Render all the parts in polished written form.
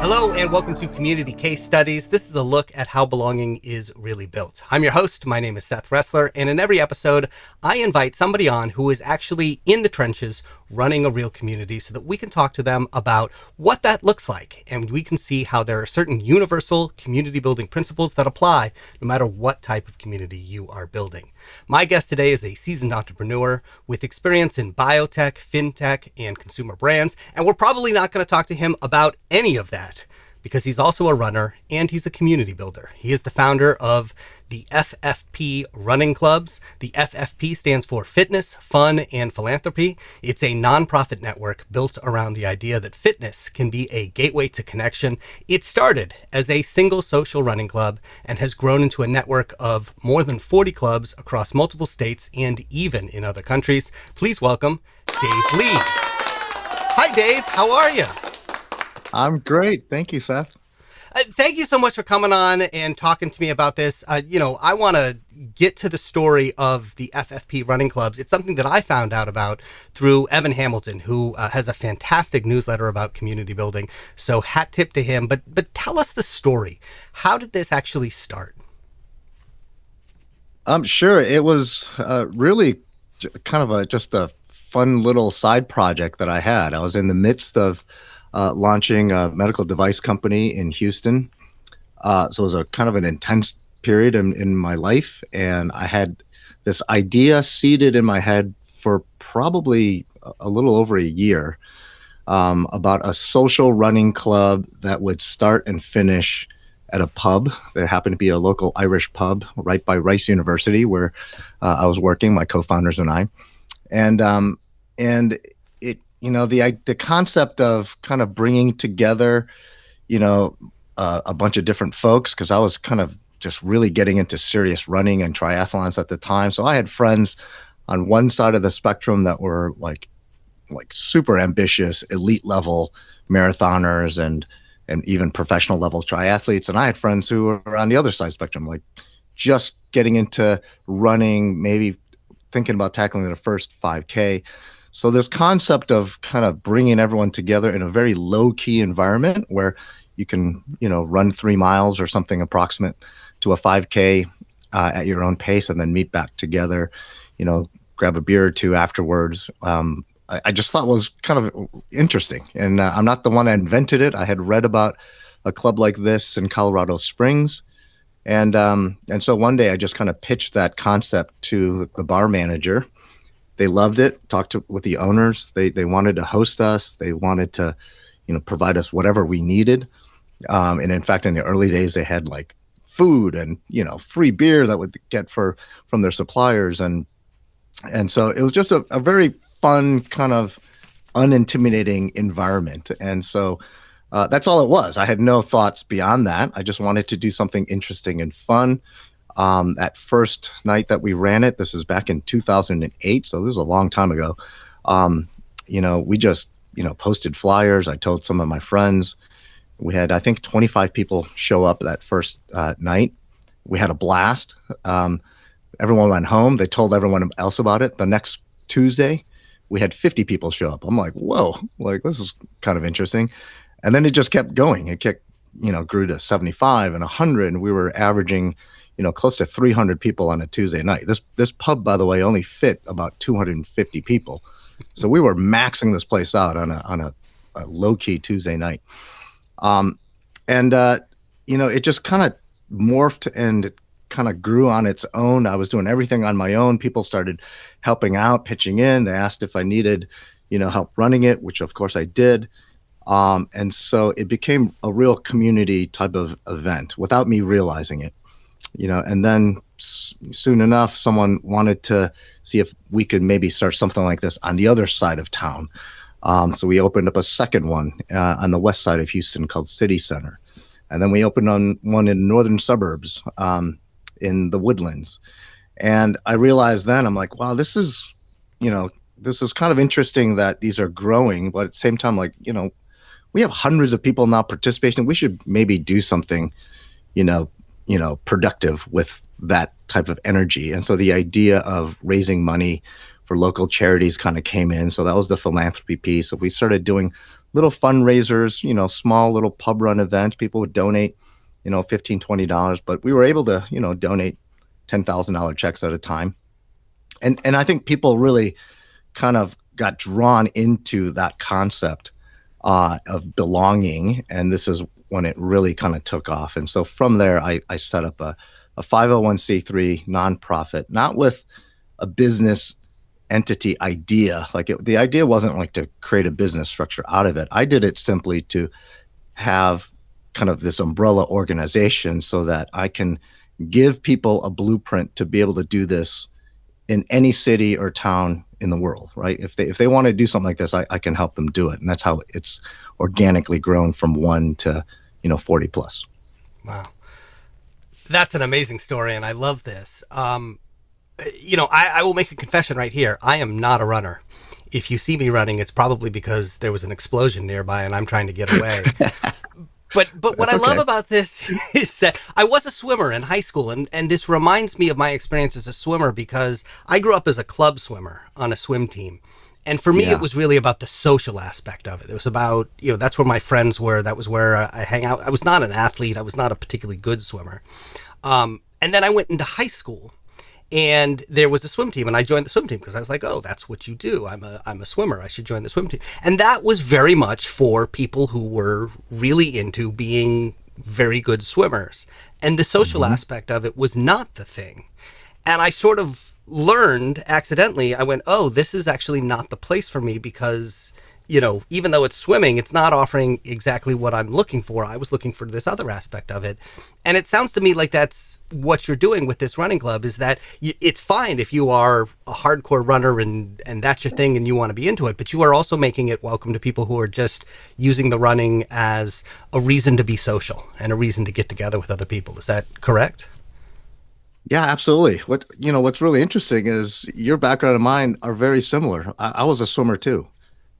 Hello and welcome to Community Case Studies. This is a look at how belonging is really built. I'm your host. My name is Seth Resler, and in every episode, I invite somebody on who is actually in the trenches running a real community so that we can talk to them about what that looks like, and we can see how there are certain universal community building principles that apply no matter what type of community you are building. My guest today is a seasoned entrepreneur with experience in biotech, fintech, and consumer brands, and we're probably not going to talk to him about any of that because he's also a runner and he's a community builder. He is the founder of the FFP Running Clubs. The FFP stands for Fitness, Fun, and Philanthropy. It's a nonprofit network built around the idea that fitness can be a gateway to connection. It started as a single social running club and has grown into a network of more than 40 clubs across multiple states and even in other countries. Please welcome Dave Lee. Hi, Dave. How are you? I'm great. Thank you, Seth. Thank you so much for coming on and talking to me about this. I want to get to the story of the FFP Running Clubs. It's something that I found out about through Evan Hamilton, who has a fantastic newsletter about community building. So hat tip to him. But tell us the story. How did this actually start? Sure. It was really kind of just a fun little side project that I had. I was in the midst of launching a medical device company in Houston. So it was a kind of an intense period in my life. And I had this idea seeded in my head for probably a little over a year about a social running club that would start and finish at a pub. There happened to be a local Irish pub right by Rice University where I was working, my co-founders and I. And the concept of kind of bringing together, a bunch of different folks, because I was kind of just really getting into serious running and triathlons at the time. So I had friends on one side of the spectrum that were like super ambitious, elite level marathoners and even professional level triathletes. And I had friends who were on the other side of the spectrum, like just getting into running, maybe thinking about tackling their first 5K. So this concept of kind of bringing everyone together in a very low-key environment where you can, run 3 miles or something approximate to a 5K at your own pace and then meet back together, grab a beer or two afterwards. I just thought was kind of interesting. And I'm not the one that invented it. I had read about a club like this in Colorado Springs. And so one day I just kind of pitched that concept to the bar manager. They loved it, with the owners. They wanted to host us. They wanted to, provide us whatever we needed. And in fact, in the early days, they had like food and, free beer that would get from their suppliers. And so it was just a very fun kind of unintimidating environment. And so that's all it was. I had no thoughts beyond that. I just wanted to do something interesting and fun. That first night that we ran it, this is back in 2008, so this was a long time ago. We just, posted flyers. I told some of my friends. We had, I think, 25 people show up that first night. We had a blast. Everyone went home. They told everyone else about it. The next Tuesday, we had 50 people show up. I'm like, whoa, this is kind of interesting. And then it just kept going. It kept, grew to 75 and 100, and we were averaging close to 300 people on a Tuesday night. This pub, by the way, only fit about 250 people. So we were maxing this place out on a low-key Tuesday night. It just kind of morphed and it kind of grew on its own. I was doing everything on my own. People started helping out, pitching in. They asked if I needed, help running it, which of course I did. And so it became a real community type of event without me realizing it. And then soon enough, someone wanted to see if we could maybe start something like this on the other side of town. So we opened up a second one on the west side of Houston called City Center. And then we opened on one in northern suburbs in the Woodlands. And I realized then, I'm like, wow, this is kind of interesting that these are growing. But at the same time, we have hundreds of people now participating. We should maybe do something, productive with that type of energy. And so the idea of raising money for local charities kind of came in. So that was the philanthropy piece. So we started doing little fundraisers, small little pub run events. People would donate, $15, $20, but we were able to, donate $10,000 checks at a time. And I think people really kind of got drawn into that concept of belonging. And this is when it really kind of took off. And so from there, I set up a 501c3 nonprofit, not with a business entity idea. The idea wasn't like to create a business structure out of it. I did it simply to have kind of this umbrella organization so that I can give people a blueprint to be able to do this in any city or town in the world, right? If they want to do something like this, I can help them do it. And that's how it's organically grown from 1 to 40 plus. Wow. That's an amazing story, and I love this. I will make a confession right here. I am not a runner. If you see me running, it's probably because there was an explosion nearby and I'm trying to get away. But what I love about this is that I was a swimmer in high school, and this reminds me of my experience as a swimmer because I grew up as a club swimmer on a swim team. And for me, it was really about the social aspect of it. It was about, that's where my friends were. That was where I hang out. I was not an athlete. I was not a particularly good swimmer. And then I went into high school, and there was a swim team, and I joined the swim team because I was like, oh, that's what you do. I'm a swimmer. I should join the swim team. And that was very much for people who were really into being very good swimmers. And the social aspect of it was not the thing. And I sort of learned accidentally, I went, oh, this is actually not the place for me because, even though it's swimming, it's not offering exactly what I'm looking for. I was looking for this other aspect of it. And it sounds to me like that's what you're doing with this running club, is that it's fine if you are a hardcore runner and that's your thing and you want to be into it, but you are also making it welcome to people who are just using the running as a reason to be social and a reason to get together with other people. Is that correct? Yeah, absolutely. What's really interesting is your background and mine are very similar. I was a swimmer too.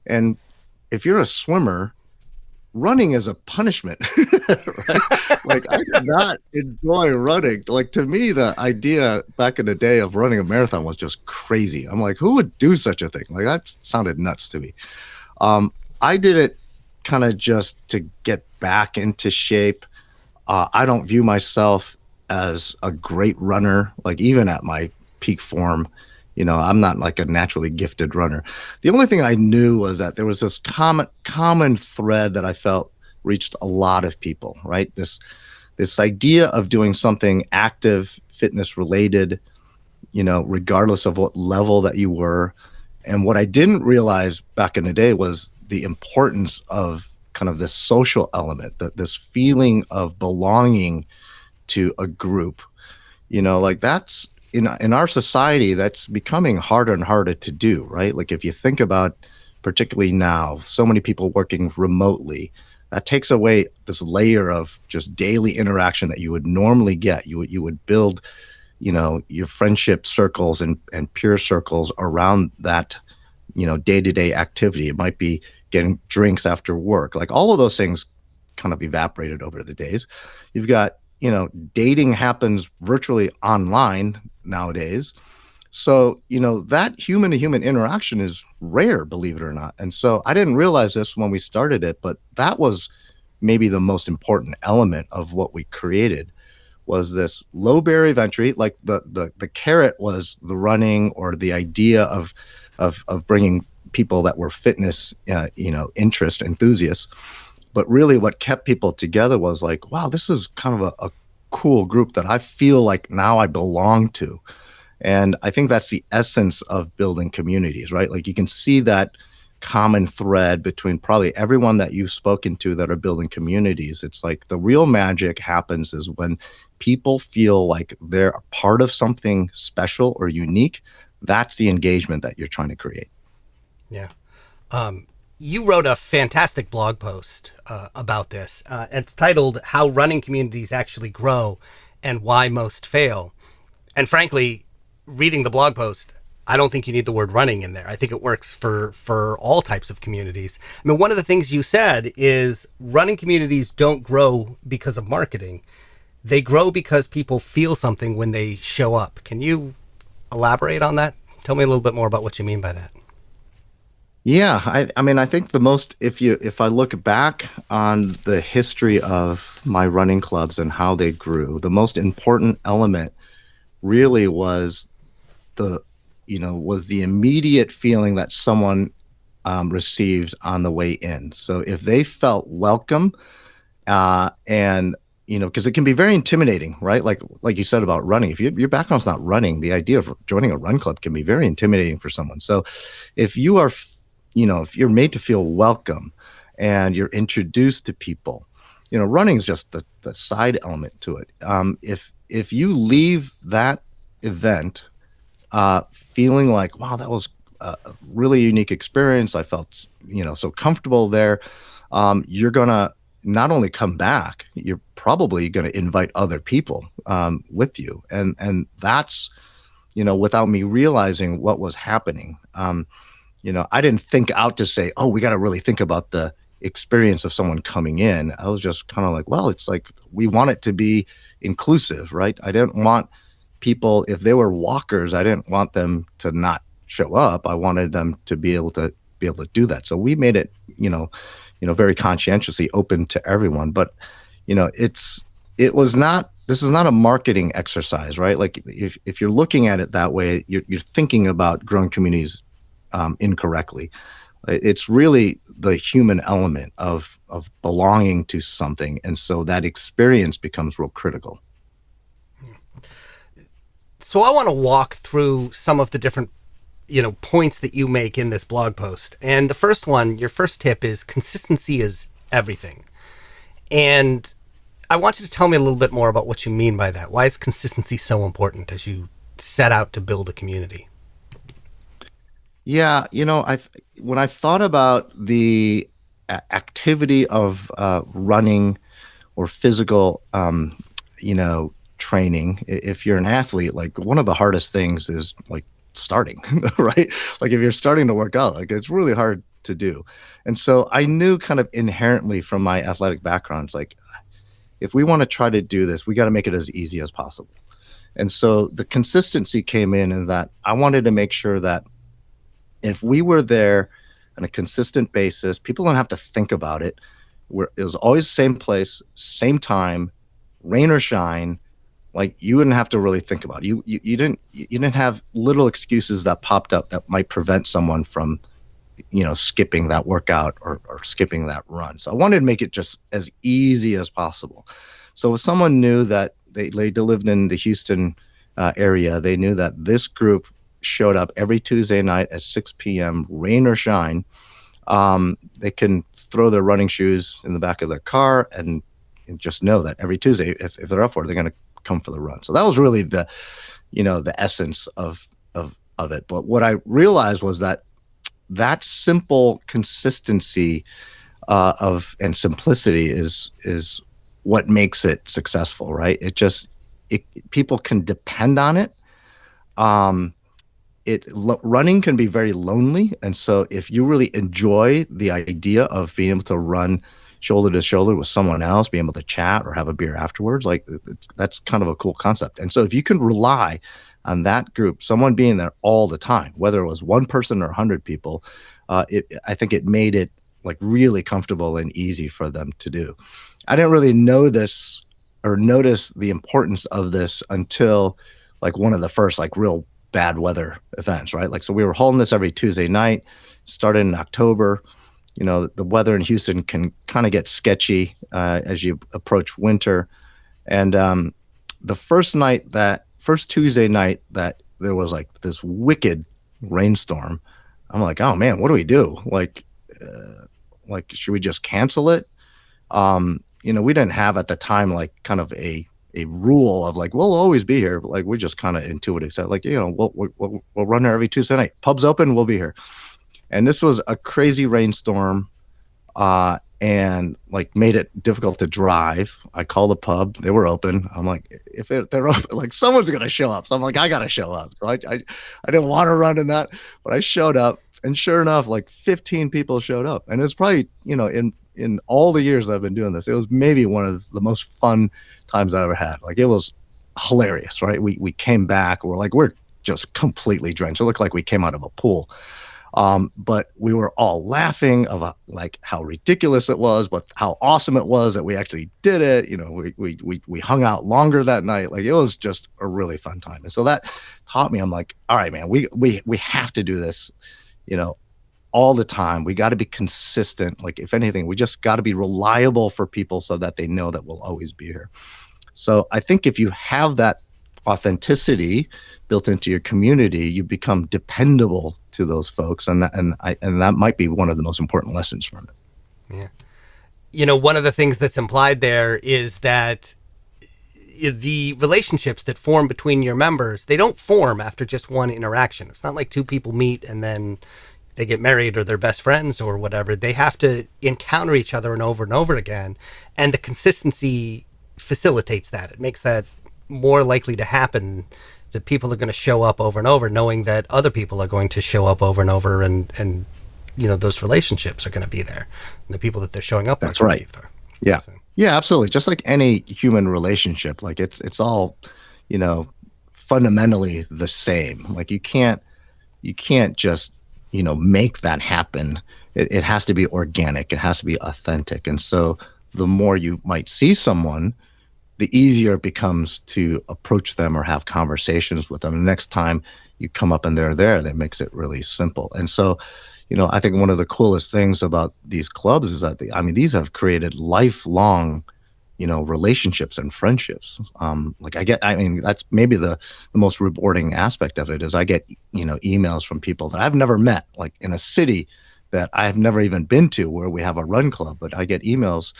And if you're a swimmer, running is a punishment, right? I did not enjoy running. To me, the idea back in the day of running a marathon was just crazy. I'm like, who would do such a thing? That sounded nuts to me. I did it kind of just to get back into shape. I don't view myself as a great runner, even at my peak form. I'm not like a naturally gifted runner. The only thing I knew was that there was this common thread that I felt reached a lot of people, right? This idea of doing something active, fitness related, regardless of what level that you were. And what I didn't realize back in the day was the importance of kind of this social element, this feeling of belonging to a group. That's in our society, that's becoming harder and harder to do, right? If you think about, particularly now, so many people working remotely, that takes away this layer of just daily interaction that you would normally get. You would build, your friendship circles and peer circles around that, day-to-day activity. It might be getting drinks after work. All of those things kind of evaporated over the days. You've got, dating happens virtually online nowadays. So, that human to human interaction is rare, believe it or not. And so I didn't realize this when we started it, but that was maybe the most important element of what we created, was this low barrier of entry. The carrot was the running, or the idea of bringing people that were fitness, interest enthusiasts. But really what kept people together was wow, this is kind of a cool group that I feel like now I belong to. And I think that's the essence of building communities, right? You can see that common thread between probably everyone that you've spoken to that are building communities. It's the real magic happens is when people feel like they're a part of something special or unique. That's the engagement that you're trying to create. Yeah. You wrote a fantastic blog post about this. It's titled "How Running Communities Actually Grow and Why Most Fail." And frankly, reading the blog post, I don't think you need the word running in there. I think it works for all types of communities. I mean, one of the things you said is running communities don't grow because of marketing. They grow because people feel something when they show up. Can you elaborate on that Tell me a little bit more about what you mean by that. Yeah, I mean, I think the most, if I look back on the history of my running clubs and how they grew, the most important element really was the, was the immediate feeling that someone received on the way in. So if they felt welcome, and because it can be very intimidating, right? Like you said about running, if your background's not running, the idea of joining a run club can be very intimidating for someone. So if you are, if you're made to feel welcome and you're introduced to people, running is just the side element to it. If you leave that event feeling like, wow, that was a really unique experience. I felt, so comfortable there. You're going to not only come back, you're probably going to invite other people with you. And that's, without me realizing what was happening. I didn't think out to say, oh, we got to really think about the experience of someone coming in. I was just kind of like, well, it's like we want it to be inclusive, right? I didn't want people, if they were walkers, I didn't want them to not show up. I wanted them to be able to do that. So we made it, very conscientiously open to everyone. But it was not. This is not a marketing exercise, right? Like if you're looking at it that way, you're thinking about growing communities incorrectly. It's really the human element of belonging to something, and so that experience becomes real critical. So I want to walk through some of the different points that you make in this blog post. And the first one, your first tip is consistency is everything. And I want you to tell me a little bit more about what you mean by that. Why is consistency so important as you set out to build a community? Yeah, when I thought about the activity of running or physical, training, if you're an athlete, like one of the hardest things is like starting, right? Like if you're starting to work out, like it's really hard to do. And so I knew kind of inherently from my athletic backgrounds, like if we want to try to do this, we got to make it as easy as possible. And so the consistency came in that I wanted to make sure that if we were there on a consistent basis, people don't have to think about it. It was always the same place, same time, rain or shine. Like you wouldn't have to really think about it. You didn't have little excuses that popped up that might prevent someone from skipping that workout or skipping that run. So I wanted to make it just as easy as possible. So if someone knew that they lived in the Houston area, they knew that this group showed up every Tuesday night at 6 p.m., rain or shine. They can throw their running shoes in the back of their car and just know that every Tuesday, if they're up for it, they're going to come for the run. So that was really the essence of it. But what I realized was that simple consistency and simplicity is what makes it successful, right? People can depend on it. Running can be very lonely, and so if you really enjoy the idea of being able to run shoulder to shoulder with someone else, being able to chat or have a beer afterwards, like that's kind of a cool concept. And so if you can rely on that group, someone being there all the time, whether it was one person or 100 people, I think it made it like really comfortable and easy for them to do. I didn't really know this or notice the importance of this until like one of the first like real bad weather events, right? Like, so we were holding this every Tuesday night, started in October. The weather in Houston can kind of get sketchy as you approach winter. And the first Tuesday night that there was like this wicked rainstorm, I'm like, oh man, what do we do? Like, should we just cancel it? We didn't have at the time like kind of a rule of like we'll always be here. But like we just kind of intuitive said like we'll run there every Tuesday night. Pub's open, we'll be here. And this was a crazy rainstorm, and like made it difficult to drive. I called the pub; they were open. I'm like, they're open, like someone's gonna show up. So I'm like, I gotta show up. So I didn't want to run in that, but I showed up, and sure enough, like 15 people showed up, and it's probably in all the years I've been doing this, it was maybe one of the most fun times I ever had. Like it was hilarious, right? We came back, we're just completely drenched. It looked like we came out of a pool. But we were all laughing of like how ridiculous it was, but how awesome it was that we actually did it. You know, we hung out longer that night. Like, it was just a really fun time. And so that taught me, I'm like, all right, man, we have to do this, you know, all the time. We got to be consistent. Like, if anything, we just got to be reliable for people so that they know that we'll always be here. So I think if you have that authenticity built into your community, you become dependable to those folks, and that might be one of the most important lessons from it. Yeah. You know, one of the things that's implied there is that the relationships that form between your members, they don't form after just one interaction. It's not like two people meet and then they get married or they're best friends or whatever. They have to encounter each other and over again. And the consistency facilitates that. It makes that more likely to happen, that people are going to show up over and over, knowing that other people are going to show up over and over, and you know, those relationships are going to be there. And the people that they're showing up That's with right. there. Yeah. So. Yeah, absolutely. Just like any human relationship, like it's all, you know, fundamentally the same. Like, you can't just, you know, make that happen. It has to be organic. It has to be authentic. And so the more you might see someone, the easier it becomes to approach them or have conversations with them. The next time you come up and they're there, that makes it really simple. And so, you know, I think one of the coolest things about these clubs is that these have created lifelong, you know, relationships and friendships. That's maybe the most rewarding aspect of it is I get, you know, emails from people that I've never met, like in a city that I've never even been to where we have a run club, but I get emails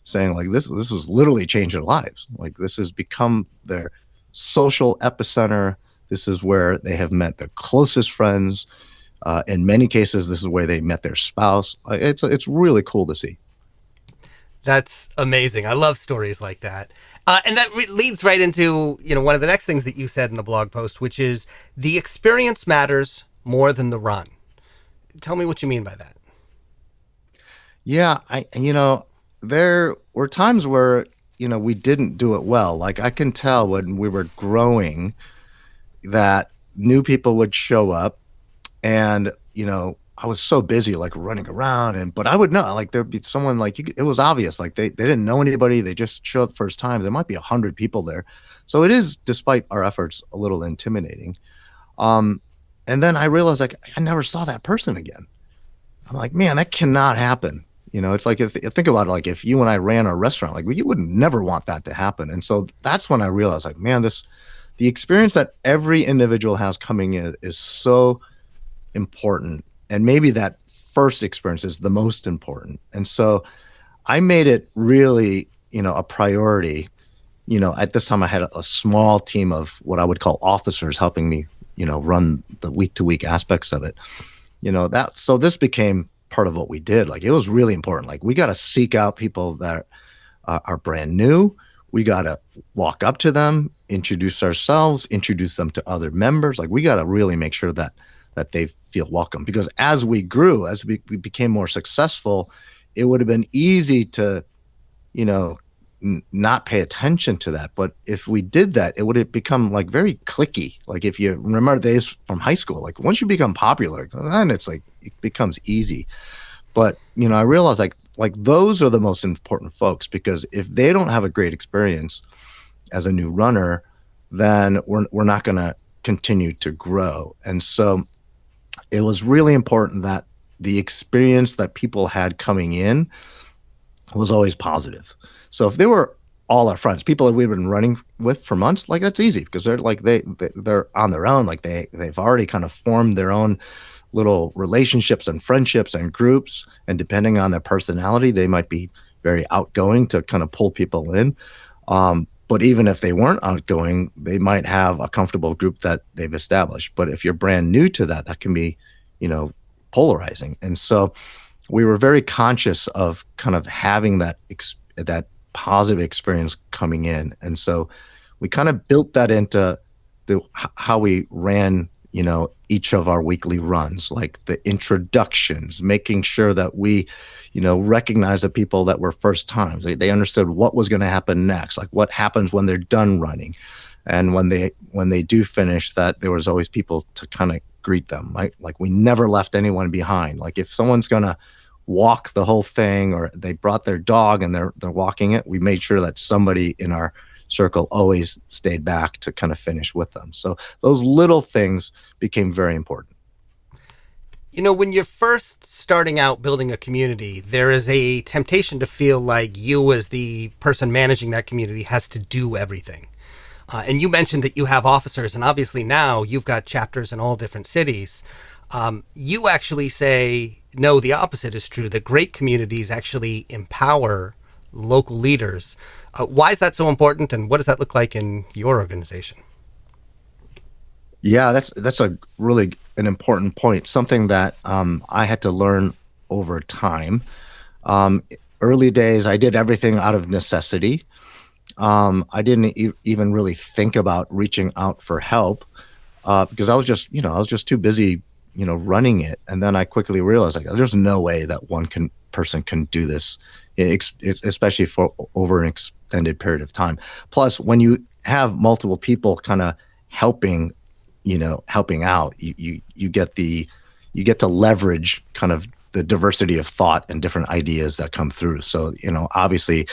saying like, this has literally changed their lives. Like, this has become their social epicenter. This is where they have met their closest friends. In many cases, this is where they met their spouse. It's really cool to see. That's amazing. I love stories like that. And that leads right into, you know, one of the next things that you said in the blog post, which is the experience matters more than the run. Tell me what you mean by that. Yeah, there were times where, you know, we didn't do it well. Like, I can tell when we were growing that new people would show up, and, you know, I was so busy like running around, but I would know, like, there'd be someone like it was obvious, like they didn't know anybody, they just showed up first time. There might be 100 people there. So it is, despite our efforts, a little intimidating. Um, and then I realized, like, I never saw that person again. I'm like, man, that cannot happen. You know, it's like, if think about it, like if you and I ran a restaurant, like, you would never want that to happen. And so that's when I realized, like, man, the experience that every individual has coming in is so important. And maybe that first experience is the most important. And so I made it really, you know, a priority. You know, at this time I had a small team of what I would call officers helping me, you know, run the week to week aspects of it. You know, so this became part of what we did. Like, it was really important. Like, we got to seek out people that are brand new. We got to walk up to them, introduce ourselves, introduce them to other members. Like, we got to really make sure that they feel welcome, because as we grew, as we became more successful, it would have been easy to, you know, not pay attention to that. But if we did that, it would have become like very cliquey. Like, if you remember days from high school, like once you become popular, then it's like, it becomes easy. But, you know, I realized like those are the most important folks, because if they don't have a great experience as a new runner, then we're not going to continue to grow. And so it was really important that the experience that people had coming in was always positive. So if they were all our friends, people that we've been running with for months, like, that's easy, because they're like, they're on their own. Like, they've already kind of formed their own little relationships and friendships and groups. And depending on their personality, they might be very outgoing to kind of pull people in. But even if they weren't outgoing, they might have a comfortable group that they've established. But if you're brand new to that, that can be, you know, polarizing. And so we were very conscious of kind of having that positive experience coming in. And so we kind of built that into how we ran, you know, each of our weekly runs, like the introductions, making sure that we, you know, recognize the people that were first times. They understood what was going to happen next, like what happens when they're done running. And when they do finish that, there was always people to kind of greet them, right? Like we never left anyone behind. Like if someone's gonna walk the whole thing or they brought their dog and they're walking it, we made sure that somebody in our circle always stayed back to kind of finish with them. So those little things became very important. When you're first starting out building a community, there is a temptation to feel like you, as the person managing that community, has to do everything. And you mentioned that you have officers, and obviously now you've got chapters in all different cities. You actually say, no, the opposite is true, that great communities actually empower local leaders. Why is that so important, and what does that look like in your organization? Yeah, that's a really an important point. Something that I had to learn over time. Um, Early days, I did everything out of necessity. I didn't even really think about reaching out for help because I was just too busy, running it. And then I quickly realized like, there's no way that person can do this, especially for over an extended period of time. Plus, when you have multiple people kind of helping, helping out, you get to leverage kind of the diversity of thought and different ideas that come through. So, obviously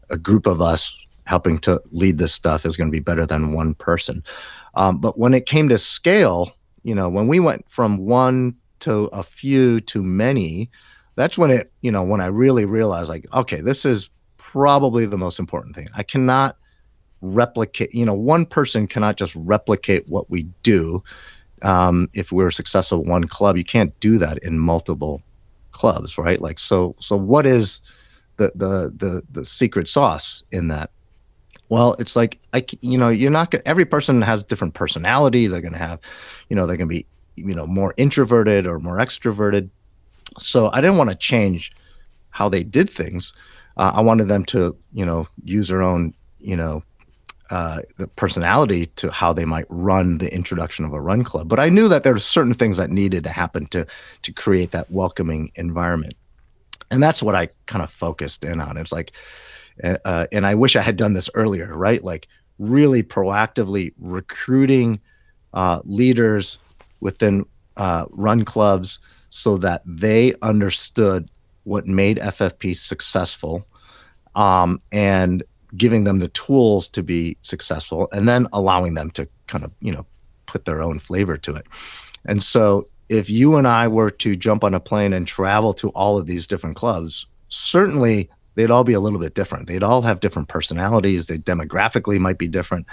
a group of us helping to lead this stuff is going to be better than one person. But when it came to scale, when we went from one to a few to many, that's when when I really realized like, okay, this is probably the most important thing. I cannot replicate, one person cannot just replicate what we do. If we're successful at one club, you can't do that in multiple clubs, right? Like, so what is the secret sauce in that? Well, it's like you're not gonna, every person has different personality. They're gonna have, they're gonna be, more introverted or more extroverted. So I didn't want to change how they did things. I wanted them to, use their own, the personality to how they might run the introduction of a run club. But I knew that there were certain things that needed to happen to create that welcoming environment, and that's what I kind of focused in on. It's like and I wish I had done this earlier, right? Like really proactively recruiting leaders within run clubs so that they understood what made FFP successful, and giving them the tools to be successful, and then allowing them to kind of, put their own flavor to it. And so if you and I were to jump on a plane and travel to all of these different clubs, certainly they'd all be a little bit different. They'd all have different personalities. They demographically might be different.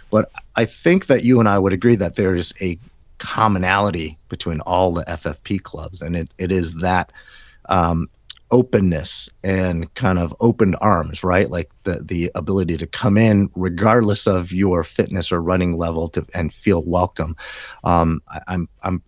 But I think that you and I would agree that there is a commonality between all the FFP clubs, and it is that um, openness and kind of opened arms, right? Like the ability to come in regardless of your fitness or running level and feel welcome. I'm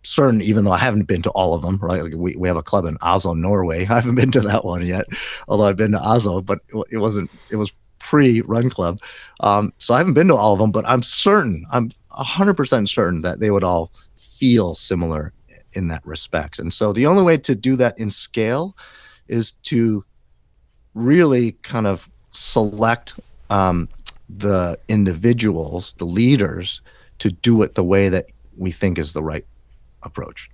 certain, even though I haven't been to all of them, right? Like we have a club in Oslo, Norway. I haven't been to that one yet, although I've been to Oslo, but it was pre-run club. So I haven't been to all of them, but I'm 100% certain that they would all feel similar in that respect. And so the only way to do that in scale is to really kind of select the individuals, the leaders, to do it the way that we think is the right approach.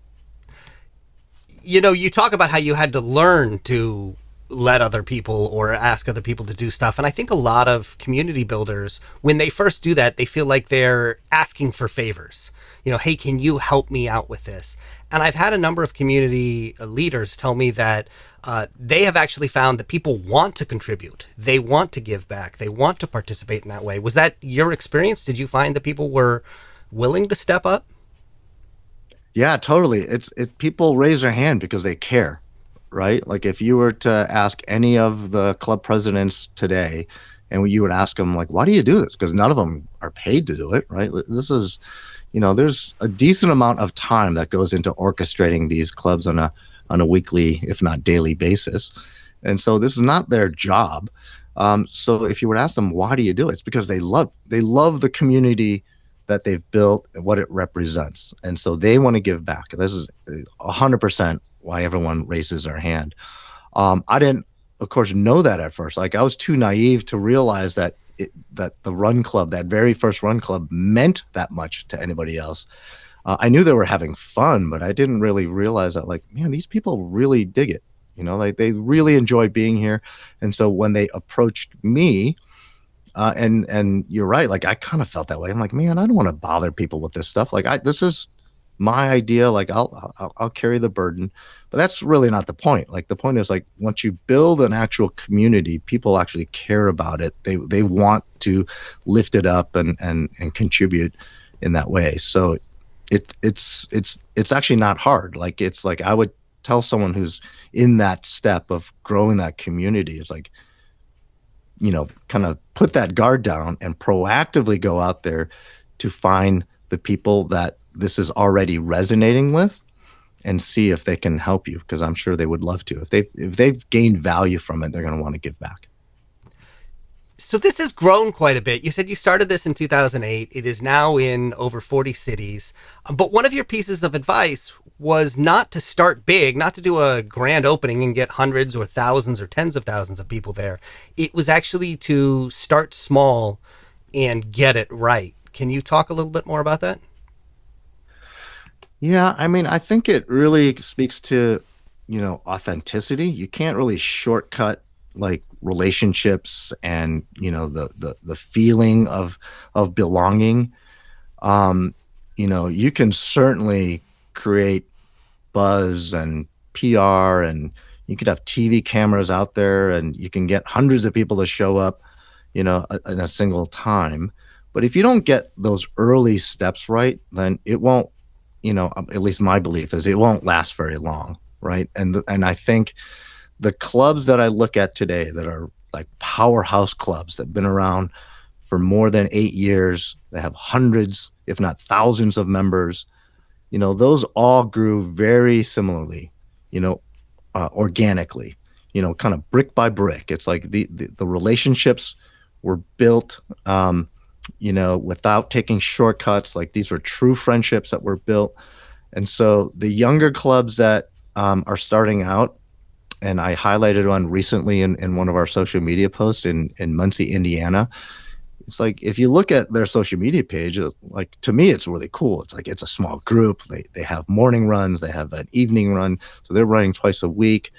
You talk about how you had to learn to let other people or ask other people to do stuff. And I think a lot of community builders, when they first do that, they feel like they're asking for favors. Hey, can you help me out with this? And I've had a number of community leaders tell me that they have actually found that people want to contribute. They want to give back. They want to participate in that way. Was that your experience? Did you find that people were willing to step up? Yeah, totally. People raise their hand because they care, right? Like if you were to ask any of the club presidents today, and you would ask them like, "Why do you do this?" Because none of them are paid to do it, right? This is, there's a decent amount of time that goes into orchestrating these clubs on a weekly, if not daily basis, and so this is not their job. So if you were to ask them, "Why do you do it?" It's because they love the community that they've built and what it represents, and so they want to give back. This is 100% why everyone raises their hand. I didn't, of course, know that at first. Like I was too naive to realize that that the run club, that very first run club, meant that much to anybody else. I knew they were having fun, but I didn't really realize that, like, man, these people really dig it. Like they really enjoy being here. And so when they approached me, and you're right, like I kind of felt that way. I'm like, man, I don't want to bother people with this stuff. Like, this is my idea. Like, I'll carry the burden, but that's really not the point. Like, the point is, like, once you build an actual community, people actually care about it. They want to lift it up and contribute in that way. So it's actually not hard. Like, it's like I would tell someone who's in that step of growing that community, it's like, kind of put that guard down and proactively go out there to find the people that this is already resonating with and see if they can help you, because I'm sure they would love to. If they've gained value from it, they're going to want to give back. So this has grown quite a bit. You said you started this in 2008. It is now in over 40 cities. But one of your pieces of advice was not to start big, not to do a grand opening and get hundreds or thousands or tens of thousands of people there. It was actually to start small and get it right. Can you talk a little bit more about that? Yeah, I mean, I think it really speaks to, authenticity. You can't really shortcut like relationships and, the feeling of belonging. You can certainly create buzz and PR, and you could have TV cameras out there and you can get hundreds of people to show up, in a single time. But if you don't get those early steps right, then it won't, at least my belief is it won't last very long. Right. And I think the clubs that I look at today that are like powerhouse clubs that have been around for more than 8 years, they have hundreds, if not thousands of members, those all grew very similarly, organically, kind of brick by brick. It's like the relationships were built, without taking shortcuts. Like, these were true friendships that were built. And so the younger clubs that are starting out, and I highlighted one recently in one of our social media posts in Muncie, Indiana. It's like, if you look at their social media page, like, to me, it's really cool. It's like, it's a small group. They have morning runs, they have an evening run, so they're running twice a week.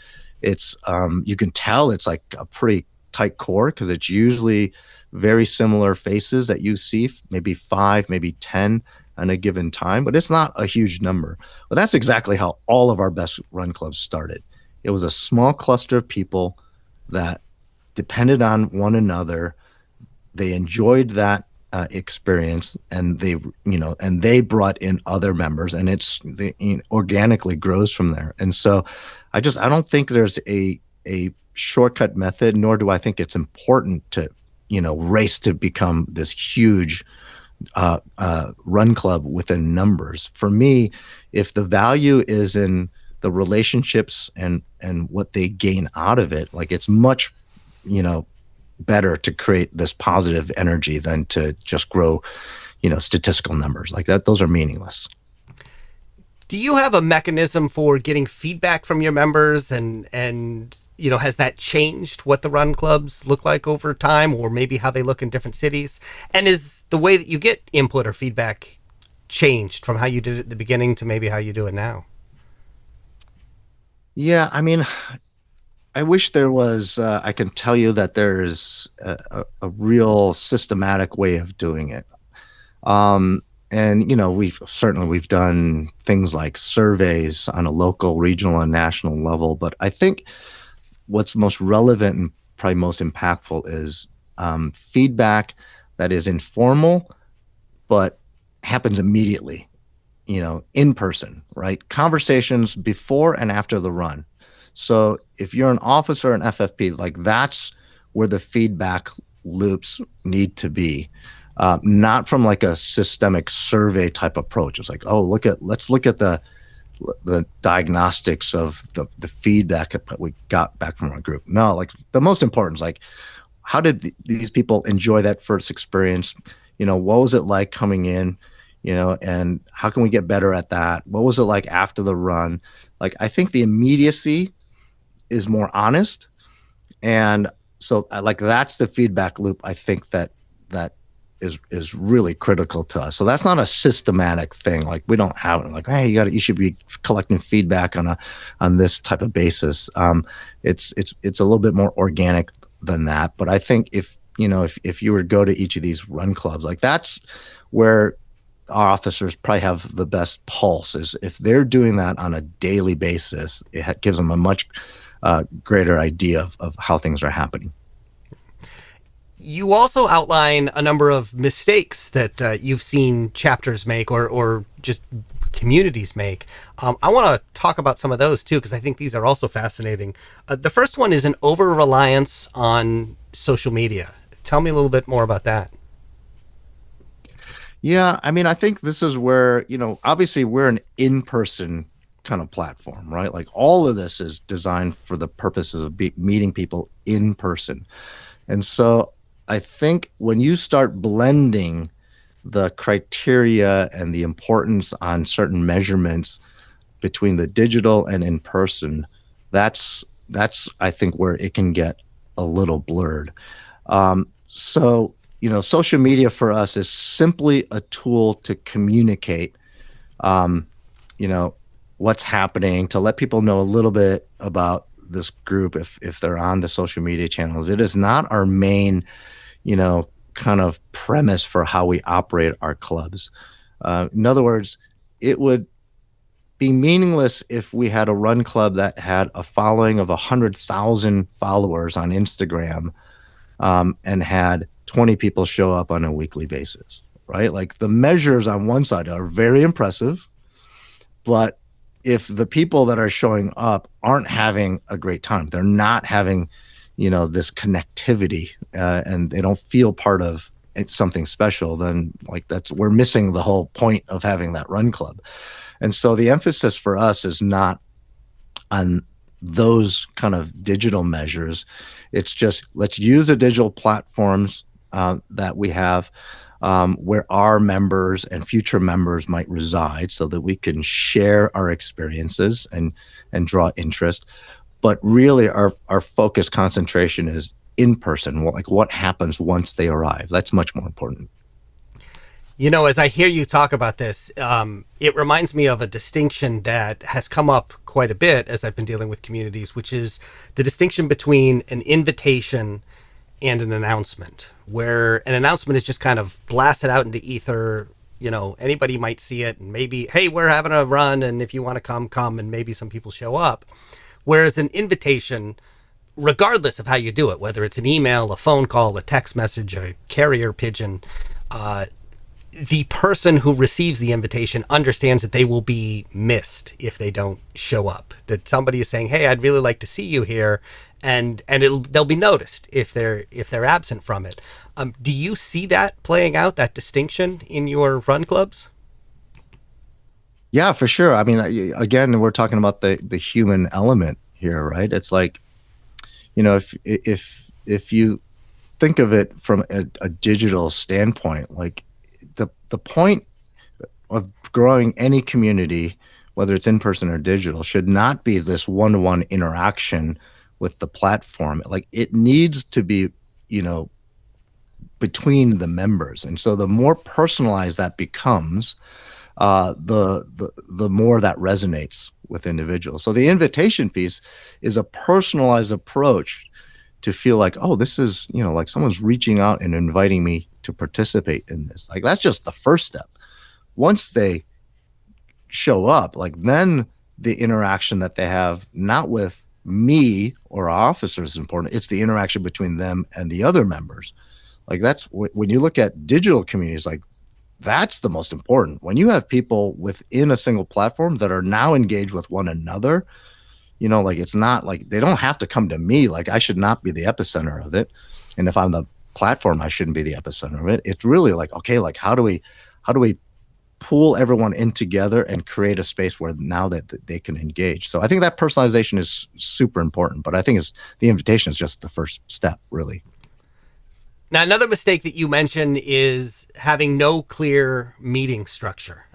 It's you can tell it's like a pretty tight core, because it's usually very similar faces that you see, maybe 5, maybe 10 on a given time, but it's not a huge number. But that's exactly how all of our best run clubs started. It was a small cluster of people that depended on one another. They enjoyed that experience, and they brought in other members, and organically grows from there. And so I don't think there's a shortcut method, nor do I think it's important to race to become this huge run club within numbers. For me, if the value is in the relationships and what they gain out of it, like, it's much better to create this positive energy than to just grow statistical numbers like that. Those are meaningless. Do you have a mechanism for getting feedback from your members, and has that changed what the run clubs look like over time, or maybe how they look in different cities? And is the way that you get input or feedback changed from how you did it at the beginning to maybe how you do it now? Yeah, I mean, I wish there was. I can tell you that there is a real systematic way of doing it. And we've done things like surveys on a local, regional, and national level. But I think what's most relevant and probably most impactful is feedback that is informal but happens immediately. In person, right? Conversations before and after the run. So if you're an officer in FFP, like, that's where the feedback loops need to be, not from like a systemic survey type approach. It's like, oh, let's look at the diagnostics of the feedback that we got back from our group. No, like, the most important is, like, how did these people enjoy that first experience? What was it like coming in? And how can we get better at that? What was it like after the run? Like, I think the immediacy is more honest, and So like that's the feedback loop. I think that is really critical to us. So that's not a systematic thing. Like we don't have it like, hey, you should be collecting feedback on this type of basis. It's a little bit more organic than that. But I think if you were to go to each of these run clubs, like that's where our officers probably have the best pulse. Is if they're doing that on a daily basis, it gives them a much greater idea of how things are happening. You also outline a number of mistakes that you've seen chapters make, or just communities make. I want to talk about some of those too, because I think these are also fascinating. The first one is an over reliance on social media. Tell me a little bit more about that. Yeah, I mean, I think this is where, obviously we're an in-person kind of platform, right? Like all of this is designed for the purposes of meeting people in person. And so I think when you start blending the criteria and the importance on certain measurements between the digital and in person, that's I think where it can get a little blurred. Social media for us is simply a tool to communicate, um, you know, what's happening, to let people know a little bit about this group if they're on the social media channels. It is not our main, kind of premise for how we operate our clubs. In other words, it would be meaningless if we had a run club that had a following of 100,000 followers on Instagram, and had 20 people show up on a weekly basis, right? Like the measures on one side are very impressive, but if the people that are showing up aren't having a great time, they're not having, this connectivity, and they don't feel part of something special, then like we're missing the whole point of having that run club. And so the emphasis for us is not on those kind of digital measures. It's just let's use the digital platforms that we have, where our members and future members might reside, so that we can share our experiences and draw interest. But really, our focus concentration is in person. Like what happens once they arrive. That's much more important. As I hear you talk about this, it reminds me of a distinction that has come up quite a bit as I've been dealing with communities, which is the distinction between an invitation and an announcement, where an announcement is just kind of blasted out into ether. Anybody might see it and maybe, hey, we're having a run, and if you want to come, and maybe some people show up. Whereas an invitation, regardless of how you do it, whether it's an email, a phone call, a text message, a carrier pigeon, the person who receives the invitation understands that they will be missed if they don't show up. That somebody is saying, "Hey, I'd really like to see you here," and they'll be noticed if they're absent from it. Do you see that playing out, that distinction in your run clubs? Yeah, for sure. I mean, again, we're talking about the human element here, right? It's like, if you think of it from a digital standpoint, like the point of growing any community, whether it's in person or digital, should not be this one-to-one interaction with the platform. Like it needs to be, between the members. And so the more personalized that becomes, the more that resonates with individuals. So the invitation piece is a personalized approach to feel like, oh, this is, like someone's reaching out and inviting me to participate in this. Like that's just the first step. Once they show up, like then the interaction that they have, not with me or our officers, is important. It's the interaction between them and the other members. Like that's when you look at digital communities, like that's the most important. When you have people within a single platform that are now engaged with one another, like it's not like they don't have to come to me. Like I should not be the epicenter of it. And if I'm the platform, I shouldn't be the epicenter of it. It's really like, okay, like how do we pull everyone in together and create a space where now that they can engage? So I think that personalization is super important, but I think the invitation is just the first step, really. Now, another mistake that you mentioned is having no clear meeting structure.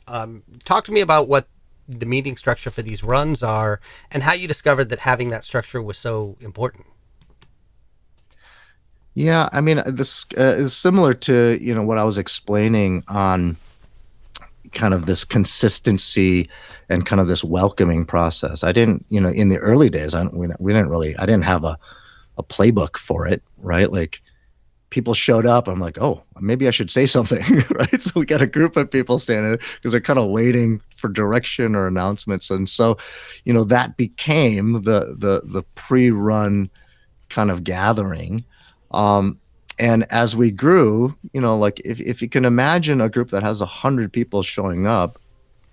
Talk to me about what the meeting structure for these runs are and how you discovered that having that structure was so important. Yeah, I mean, this is similar to, what I was explaining on kind of this consistency and kind of this welcoming process. I didn't, in the early days, we didn't really, I didn't have a playbook for it, right? Like people showed up. I'm like, oh, maybe I should say something, right? So we got a group of people standing there because they're kind of waiting for direction or announcements, and so, that became the pre-run kind of gathering. Um, and as we grew, like if you can imagine a group that has 100 people showing up,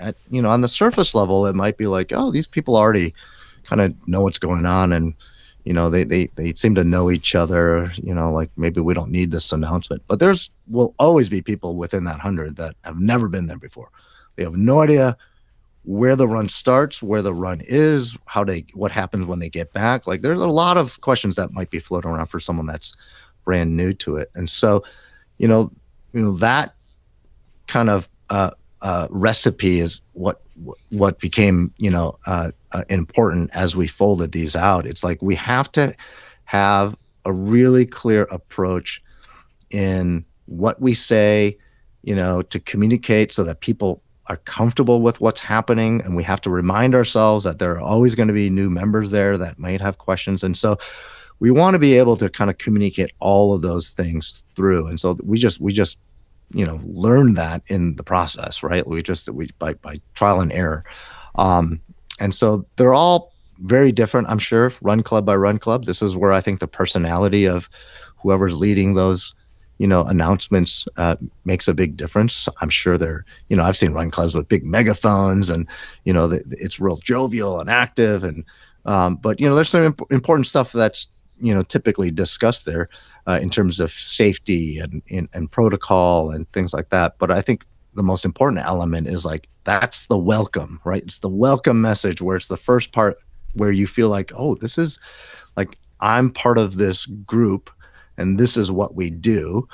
at on the surface level, it might be like, oh, these people already kind of know what's going on, and they seem to know each other. Like maybe we don't need this announcement, but there's will always be people within that 100 that have never been there before. They have no idea where the run starts, where the run is, what happens when they get back. Like there's a lot of questions that might be floating around for someone that's brand new to it. And so, you know, that kind of recipe is what became important as we folded these out. It's like we have to have a really clear approach in what we say, to communicate so that people are comfortable with what's happening. And we have to remind ourselves that there are always going to be new members there that might have questions. And so we want to be able to kind of communicate all of those things through. And so we just learn that in the process, right? We by trial and error. And so they're all very different, I'm sure, run club by run club. This is where I think the personality of whoever's leading those announcements makes a big difference. I'm sure I've seen run clubs with big megaphones, and it's real jovial and active, and but there's some important stuff that's typically discussed there in terms of safety and protocol and things like that. But I think the most important element is like that's the welcome, right? It's the welcome message where it's the first part where you feel like, oh, this is like I'm part of this group and this is what we do.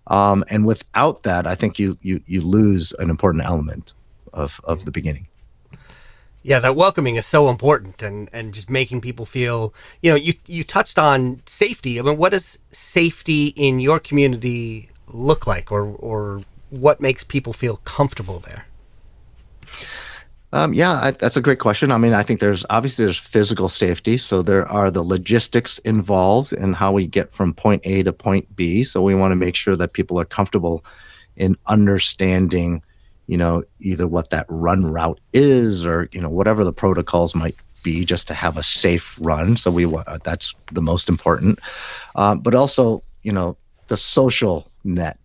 And without that, I think you lose an important element of the beginning. Yeah, that welcoming is so important, and just making people feel, you touched on safety. I mean, what does safety in your community look like, or what makes people feel comfortable there? That's a great question. I mean, I think there's physical safety. So there are the logistics involved in how we get from point A to point B. So we want to make sure that people are comfortable in understanding, either what that run route is or, whatever the protocols might be just to have a safe run. So that's the most important. But also, the social net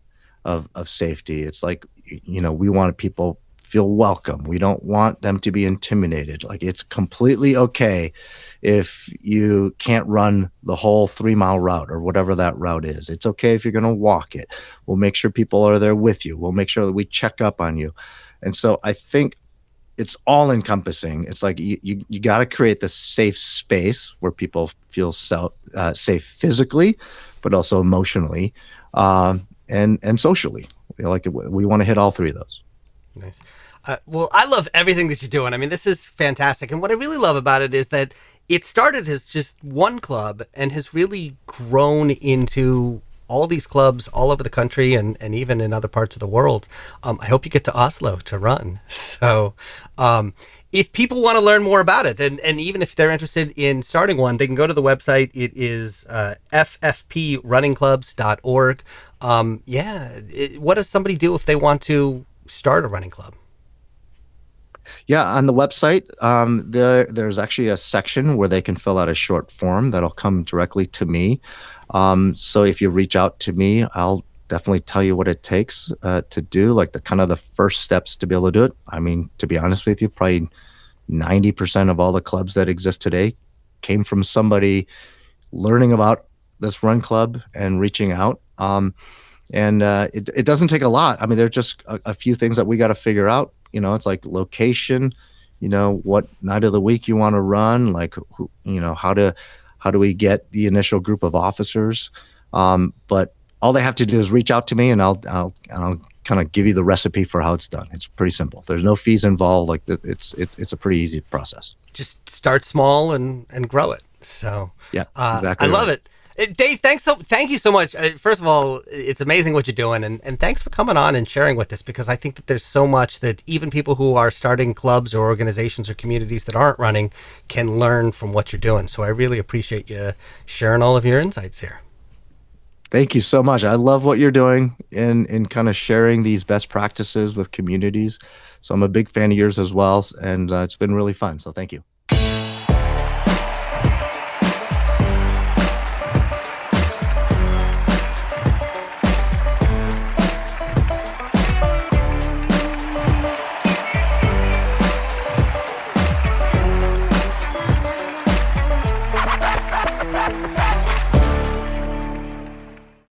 of safety. It's like, we want people feel welcome. We don't want them to be intimidated. Like it's completely okay if you can't run the whole 3 mile route or whatever that route is. It's okay if you're going to walk it. We'll make sure people are there with you. We'll make sure that we check up on you. And so I think it's all encompassing. It's like you got to create this safe space where people feel safe physically, but also emotionally, and socially. Like we want to hit all three of those. Nice. Well, I love everything that you're doing. I mean, this is fantastic. And what I really love about it is that it started as just one club and has really grown into all these clubs all over the country, and even in other parts of the world. I hope you get to Oslo to run. So if people want to learn more about it, and even if they're interested in starting one, they can go to the website. It is ffprunningclubs.org. What does somebody do if they want to start a running club? Yeah, on the website, there's actually a section where they can fill out a short form that'll come directly to me. So if you reach out to me, I'll definitely tell you what it takes to do, like the first steps to be able to do it. I mean, to be honest with you, probably 90% of all the clubs that exist today came from somebody learning about this run club and reaching out. And it doesn't take a lot. I mean, there's just a few things that we got to figure out. It's like location, what night of the week you want to run, like, how do we get the initial group of officers? But all they have to do is reach out to me, and I'll kind of give you the recipe for how it's done. It's pretty simple. There's no fees involved. Like it's a pretty easy process. Just start small and grow it. So Yeah, exactly. I love right. it. Dave, thank you so much. First of all, it's amazing what you're doing, and thanks for coming on and sharing with us, because I think that there's so much that even people who are starting clubs or organizations or communities that aren't running can learn from what you're doing. So I really appreciate you sharing all of your insights here. Thank you so much. I love what you're doing in kind of sharing these best practices with communities. So I'm a big fan of yours as well, and it's been really fun. So thank you.